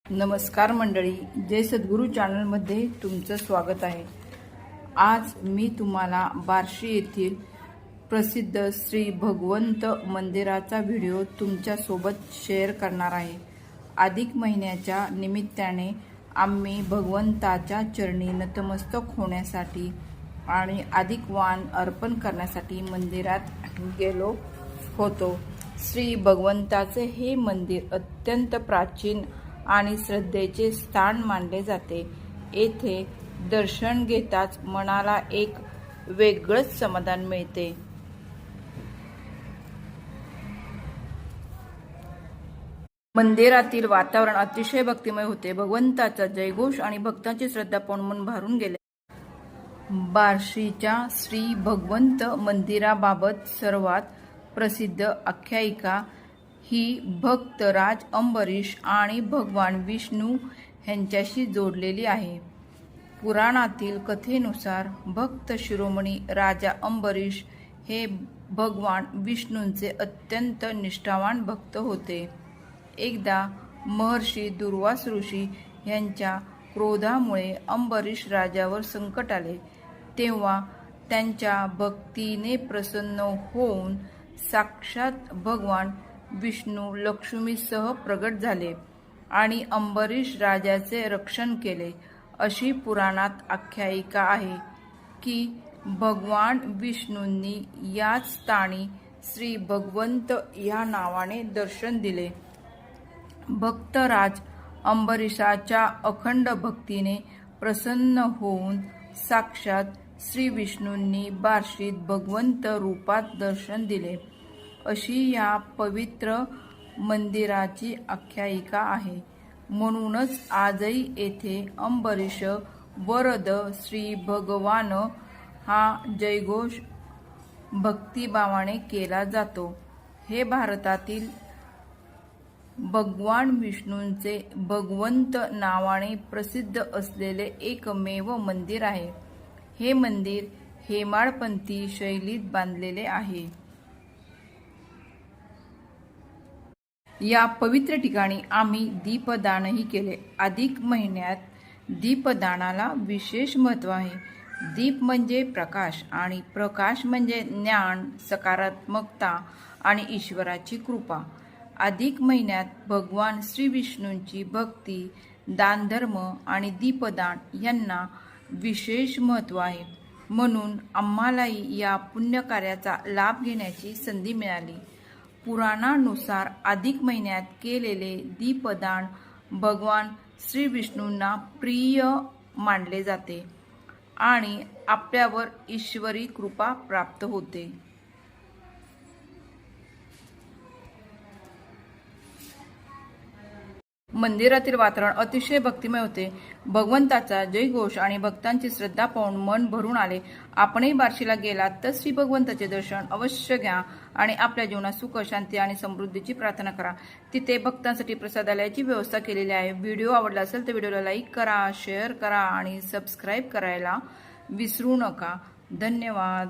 नमस्कार मंडळी, जय सद्गुरू चॅनलमध्ये तुमचं स्वागत आहे। आज मी तुम्हाला बार्शी येथील प्रसिद्ध श्री भगवंत मंदिराचा व्हिडिओ तुमच्यासोबत शेअर करणार आहे। अधिक महिन्याच्या निमित्ताने आम्ही भगवंताच्या चरणी नतमस्तक होण्यासाठी आणि अधिक वाण अर्पण करण्यासाठी मंदिरात गेलो होतो। श्री भगवंताचे हे मंदिर अत्यंत प्राचीन आणि श्रद्धेचे स्थान मानले जाते। येथे दर्शन घेताच मनाला एक वेगळंच समाधान मिळते। मंदिरातील वातावरण अतिशय भक्तिमय होते। भगवंताचा जयघोष आणि भक्तांची श्रद्धा पाहून मन भरून गेले। बार्शीच्या श्री भगवंत मंदिराबाबत सर्वात प्रसिद्ध आख्यायिका ही भक्तराज अंबरीश आणि भगवान विष्णू यांच्याशी जोडलेली आहे। पुराणातील कथेनुसार भक्त शिरोमणी राजा अंबरीश हे भगवान विष्णूंचे अत्यंत निष्ठावान भक्त होते। एकदा महर्षी दुर्वास ऋषी यांच्या क्रोधामुळे अंबरीश राजावर संकट आले, तेव्हा त्यांच्या भक्तीने प्रसन्न होऊन साक्षात भगवान विष्णू लक्ष्मीसह प्रगट झाले आणि अंबरीश राजाचे रक्षण केले। अशी पुराणात आख्यायिका आहे की भगवान विष्णूंनी याच स्थानी श्री भगवंत या नावाने दर्शन दिले। भक्तराज अंबरीशाच्या अखंड भक्तीने प्रसन्न होऊन साक्षात श्री विष्णूंनी बार्शीत भगवंत रूपात दर्शन दिले, अशी या पवित्र मंदिराची आख्यायिका आहे। म्हणूनच आजही येथे अंबरीश वरद श्री भगवान हा जयघोष भक्तिभावाने केला जातो। हे भारतातील भगवान विष्णूंचे भगवंत नावाने प्रसिद्ध असलेले एकमेव मंदिर आहे। हे मंदिर हेमाडपंथी शैलीत बांधलेले आहे। या पवित्र ठिकाणी आम्ही दीपदानही केले। अधिक महिन्यात दीपदानाला विशेष महत्त्व आहे। दीप म्हणजे प्रकाश आणि प्रकाश म्हणजे ज्ञान, सकारात्मकता आणि ईश्वराची कृपा। अधिक महिन्यात भगवान श्री विष्णूंची भक्ती, दानधर्म आणि दीपदान यांना विशेष महत्त्व आहे। म्हणून आम्हालाही या पुण्यकार्याचा लाभ घेण्याची संधी मिळाली। पुराणानुसार अधिक महिन्यात केलेले दीपदान भगवान श्री विष्णूंना प्रिय मानले जाते आणि आपल्यावर ईश्वरी कृपा प्राप्त होते। मंदिरातील वातावरण अतिशय भक्तिमय होते। भगवंताचा जयघोष आणि भक्तांची श्रद्धा पाहून मन भरून आले। आपणही बार्शीला गेलात तर श्री भगवंताचे दर्शन अवश्य घ्या आणि आपल्या जीवनात सुख, शांती आणि समृद्धीची प्रार्थना करा। तिथे भक्तांसाठी प्रसादालयाची व्यवस्था केलेली आहे। व्हिडिओ आवडला असेल तर व्हिडिओला लाईक करा, शेअर करा आणि सबस्क्राईब करायला विसरू नका। धन्यवाद।